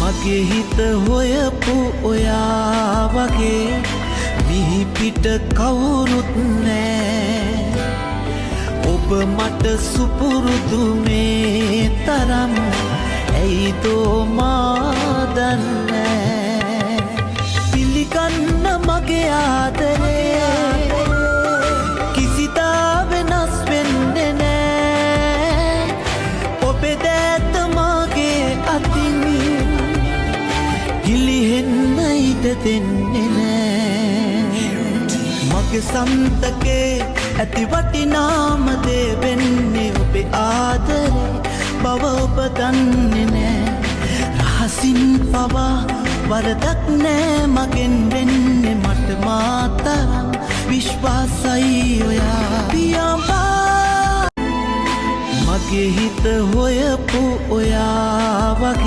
මගේ හිත හොයපු ඔයා වගේ විහිපිට කවුරුත් නෑ. ඔබ මට සුපුරුදු මේ තරම් ඇයිදෝ මා දන්නේ. පිළිගන්න මගේ ආදරේ කිසිදා වෙනස් වෙන්නේ නෑ. ඔබේ දෑත මගේ අතින් ගිලිහෙන්න ඉඩ දෙන්නේ නෑ. මගේ සන්තකේ ඇති වටිනාම දේ වෙන්නේ ඔබේ ආදරේ බව ඔබ දන්නේ නෑ. රහසින් පවා වරදක් නෑ මගෙන් වෙන්නේ මට මාතරම් විශ්වාසයි ඔයා පියාඹා. මගේ හිත හොයපු ඔයා වගේ